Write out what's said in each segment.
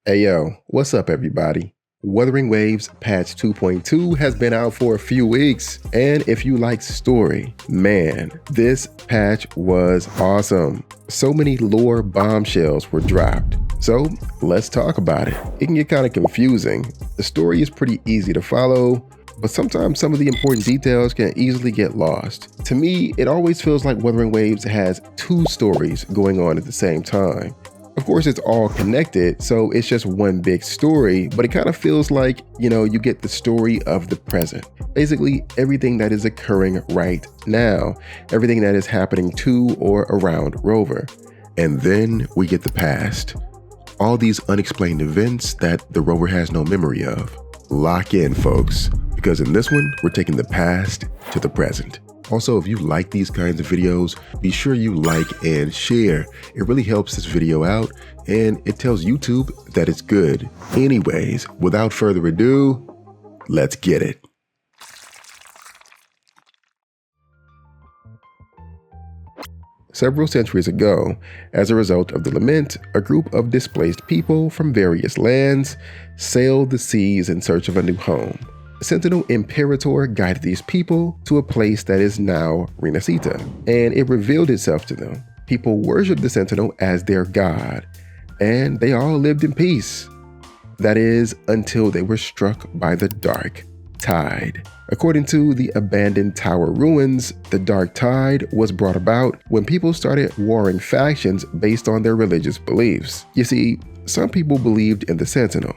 Hey yo, what's up everybody? Wuthering Waves patch 2.2 has been out for a few weeks, and if you like story, man, this patch was awesome. So many lore bombshells were dropped. So let's talk about it. It can get kind of confusing. The story is pretty easy to follow, but sometimes some of the important details can easily get lost. To me, it always feels like Wuthering Waves has two stories going on at the same time. Of course, it's all connected, so it's just one big story, but it kind of feels like, you get the story of the present. Basically, everything that is occurring right now, everything that is happening to or around Rover. And then we get the past. All these unexplained events that the Rover has no memory of. Lock in, folks, because in this one, we're taking the past to the present. Also, if you like these kinds of videos, be sure you like and share. It really helps this video out, and it tells YouTube that it's good. Anyways, without further ado, let's get it. Several centuries ago, as a result of the lament, a group of displaced people from various lands sailed the seas in search of a new home. Sentinel Imperator guided these people to a place that is now Renacita, and it revealed itself to them. People worshipped the Sentinel as their god, and they all lived in peace. That is, until they were struck by the Dark Tide. According to the abandoned tower ruins, the Dark Tide was brought about when people started warring factions based on their religious beliefs. You see, some people believed in the Sentinel,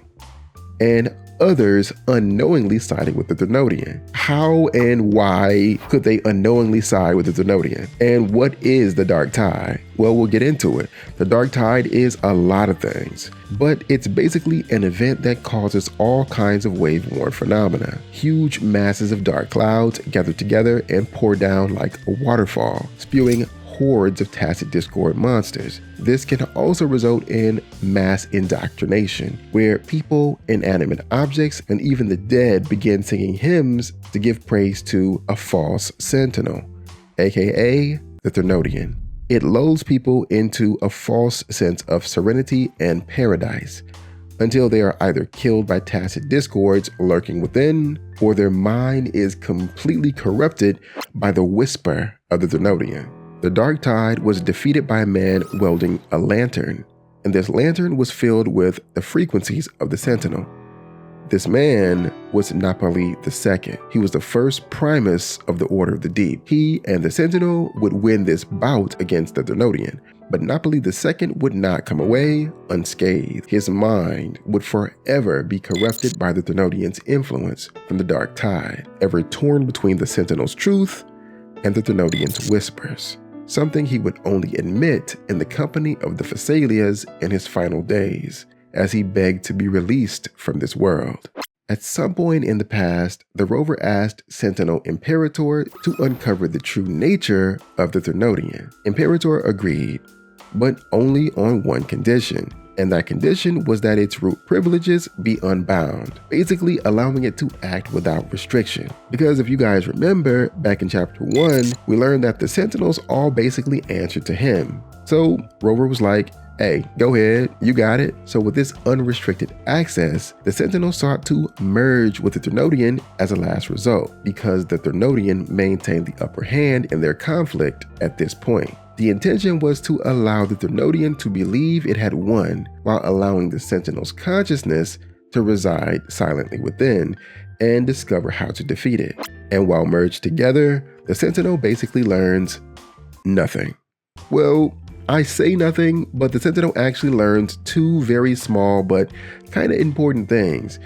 and others unknowingly sided with the Denodian. How and why could they unknowingly side with the Denodian? And what is the Dark Tide? Well, we'll get into it. The Dark Tide is a lot of things, but it's basically an event that causes all kinds of wave-worn phenomena. Huge masses of dark clouds gather together and pour down like a waterfall, spewing hordes of tacit discord monsters. This can also result in mass indoctrination, where people, inanimate objects, and even the dead begin singing hymns to give praise to a false sentinel, aka the Denodian. It lulls people into a false sense of serenity and paradise, until they are either killed by tacit discords lurking within, or their mind is completely corrupted by the whisper of the Denodian. The Dark Tide was defeated by a man wielding a lantern, and this lantern was filled with the frequencies of the Sentinel. This man was Napoli II. He was the first primus of the Order of the Deep. He and the Sentinel would win this bout against the Denodian, but Napoli II would not come away unscathed. His mind would forever be corrupted by the Denodian's influence from the Dark Tide, ever torn between the Sentinel's truth and the Denodian's whispers. Something he would only admit in the company of the Fleurdelys in his final days, as he begged to be released from this world. At some point in the past, the Rover asked Sentinel Imperator to uncover the true nature of the Denodian. Imperator agreed, but only on one condition, and that condition was that its root privileges be unbound, basically allowing it to act without restriction. Because if you guys remember, back in chapter 1, we learned that the Sentinels all basically answered to him. So Rover was like, hey, go ahead, you got it. So with this unrestricted access, the Sentinel sought to merge with the Denodian as a last result, because the Denodian maintained the upper hand in their conflict at this point. The intention was to allow the Denodian to believe it had won, while allowing the Sentinel's consciousness to reside silently within and discover how to defeat it. And while merged together, the Sentinel basically learns nothing. Well, I say nothing, but the Sentinel actually learns two very small but kind of important things.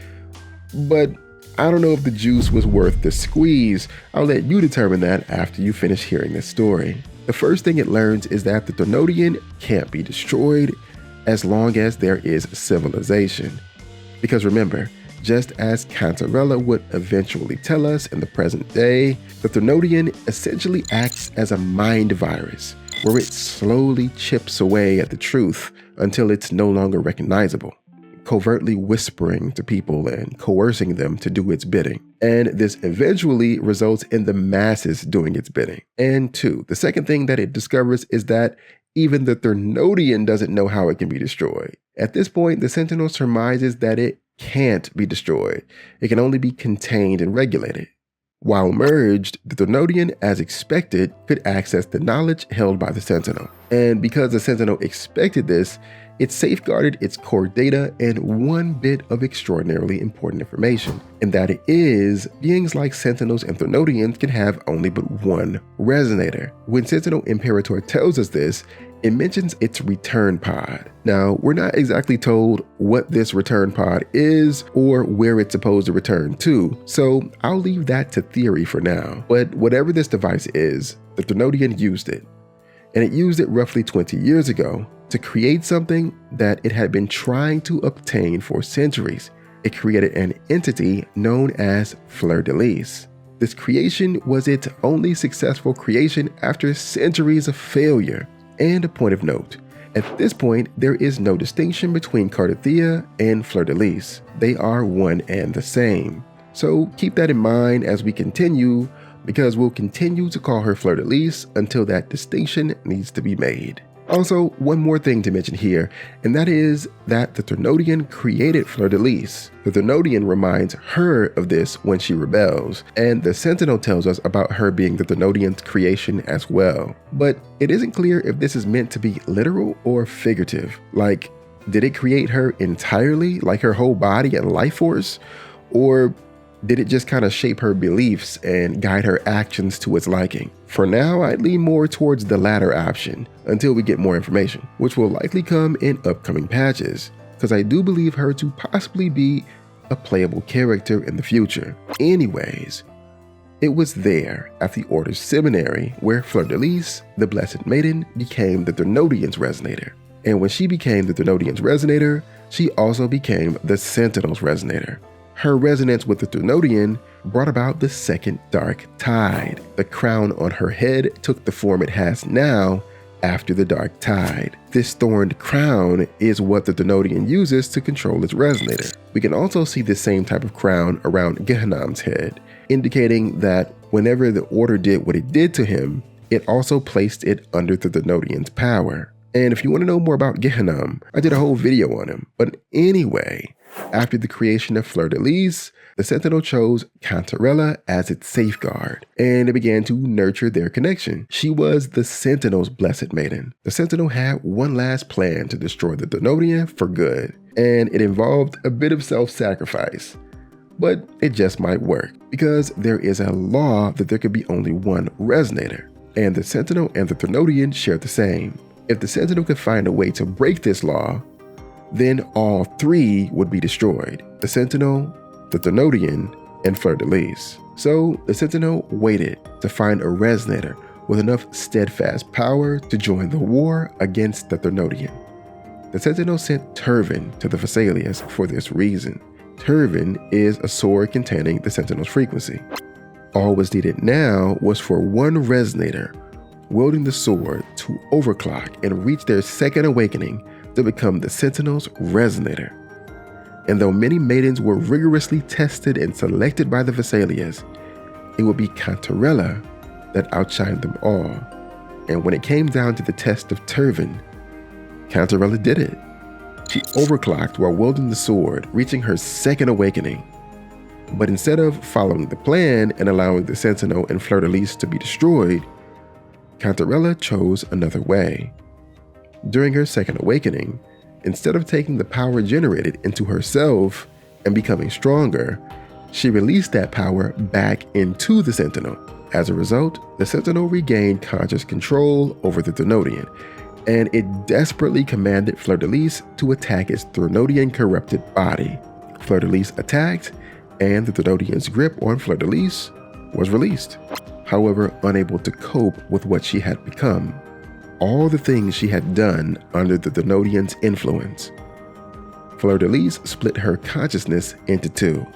But I don't know if the juice was worth the squeeze. I'll let you determine that after you finish hearing this story. The first thing it learns is that the Denodian can't be destroyed as long as there is civilization. Because remember, just as Cantarella would eventually tell us in the present day, the Denodian essentially acts as a mind virus, where it slowly chips away at the truth until it's no longer recognizable, covertly whispering to people and coercing them to do its bidding. And this eventually results in the masses doing its bidding. And two, the second thing that it discovers is that Even the Denodian doesn't know how it can be destroyed. At this point, the Sentinel surmises that it can't be destroyed. It can only be contained and regulated. While merged, the Denodian, as expected, could access the knowledge held by the Sentinel. And because the Sentinel expected this, it safeguarded its core data and one bit of extraordinarily important information, and that it is beings like Sentinels and Denodians can have only but one resonator. When Sentinel Imperator tells us this, it mentions its return pod. Now, we're not exactly told what this return pod is or where it's supposed to return to, so I'll leave that to theory for now. But whatever this device is, the Denodian used it. And it used it roughly 20 years ago to create something that it had been trying to obtain for centuries. It created an entity known as Fleurdelys. This creation was its only successful creation after centuries of failure. And a point of note, at this point, there is no distinction between Cantarella and Fleurdelys. They are one and the same. So keep that in mind as we continue, because we'll continue to call her Fleurdelys until that distinction needs to be made. Also, one more thing to mention here, and that is that the Denodian created Fleurdelys. The Denodian reminds her of this when she rebels, and the Sentinel tells us about her being the Denodian's creation as well. But it isn't clear if this is meant to be literal or figurative. Like, did it create her entirely, like her whole body and life force? Or did it just kind of shape her beliefs and guide her actions to its liking? For now, I'd lean more towards the latter option until we get more information, which will likely come in upcoming patches, because I do believe her to possibly be a playable character in the future. Anyways, it was there at the Order's seminary where Fleurdelys, the Blessed Maiden, became the Denodian's resonator. And when she became the Denodian's resonator, she also became the Sentinel's resonator. Her resonance with the Denodian brought about the second dark tide. The crown on her head took the form it has now after the dark tide. This thorned crown is what the Denodian uses to control its resonator. We can also see the same type of crown around Gehenam's head, indicating that whenever the Order did what it did to him, it also placed it under the Denodian's power. And if you want to know more about Gehenam, I did a whole video on him. But anyway, after the creation of Fleurdelys, the Sentinel chose Cantarella as its safeguard, and it began to nurture their connection. She was the Sentinel's Blessed Maiden. The Sentinel had one last plan to destroy the Denodian for good, and it involved a bit of self-sacrifice. But it just might work, because there is a law that there could be only one resonator, and the Sentinel and the Denodian share the same. If the Sentinel could find a way to break this law, then all three would be destroyed: the Sentinel, the Denodian, and Fleurdelys. So the Sentinel waited to find a resonator with enough steadfast power to join the war against the Denodian. The Sentinel sent Turvin to the Fleurdelys for this reason. Turvin is a sword containing the Sentinel's frequency. All was needed now was for one resonator wielding the sword to overclock and reach their second awakening to become the Sentinel's resonator. And though many maidens were rigorously tested and selected by the Fleurdelys, it would be Cantarella that outshined them all. And when it came down to the test of Turvin, Cantarella did it. She overclocked while wielding the sword, reaching her second awakening. But instead of following the plan and allowing the Sentinel and Fleurdelys to be destroyed, Cantarella chose another way. During her second awakening, instead of taking the power generated into herself and becoming stronger, she released that power back into the Sentinel. As a result, the Sentinel regained conscious control over the Denodian, and it desperately commanded Fleurdelys to attack its Denodian corrupted body. Fleurdelys attacked, and the Denodian's grip on Fleurdelys was released. However, unable to cope with what she had become, all the things she had done under the Denodian's influence. Fleurdelys split her consciousness into two.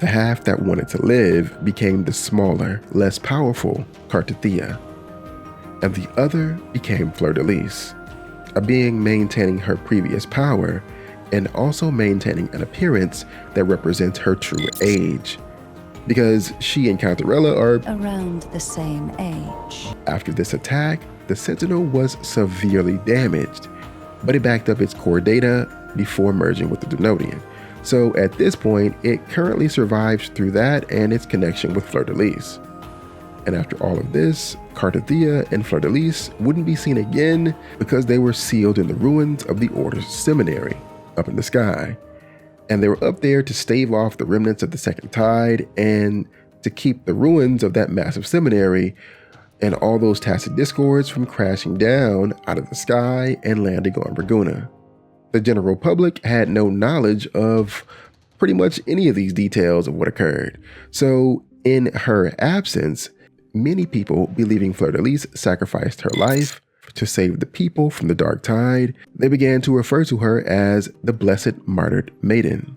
The half that wanted to live became the smaller, less powerful Cantarella, and the other became Fleurdelys, a being maintaining her previous power and also maintaining an appearance that represents her true age, because she and Cantarella are around the same age. After this attack, the Sentinel was severely damaged, but it backed up its core data before merging with the Denodian. So at this point, it currently survives through that and its connection with Fleurdelys. And after all of this, Cantarella and Fleurdelys wouldn't be seen again because they were sealed in the ruins of the Order's seminary up in the sky. And they were up there to stave off the remnants of the Second Tide and to keep the ruins of that massive seminary and all those tacit discords from crashing down out of the sky and landing on Raguna. The general public had no knowledge of pretty much any of these details of what occurred. So in her absence, many people believing Fleurdelys sacrificed her life to save the people from the Dark Tide, they began to refer to her as the Blessed Martyred Maiden.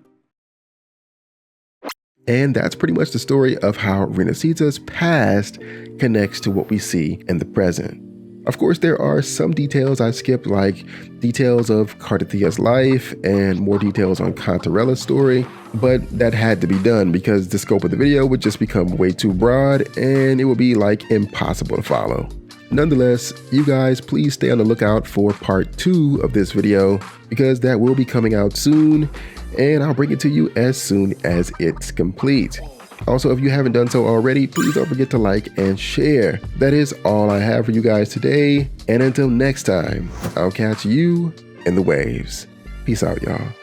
And that's pretty much the story of how Renacita's past connects to what we see in the present. Of course, there are some details I skipped, like details of Cantarella's life and more details on Cantarella's story, but that had to be done because the scope of the video would just become way too broad and it would be like impossible to follow. Nonetheless, you guys please stay on the lookout for part 2 of this video because that will be coming out soon and I'll bring it to you as soon as it's complete. Also, if you haven't done so already, please don't forget to like and share. That is all I have for you guys today. And until next time, I'll catch you in the waves. Peace out, y'all.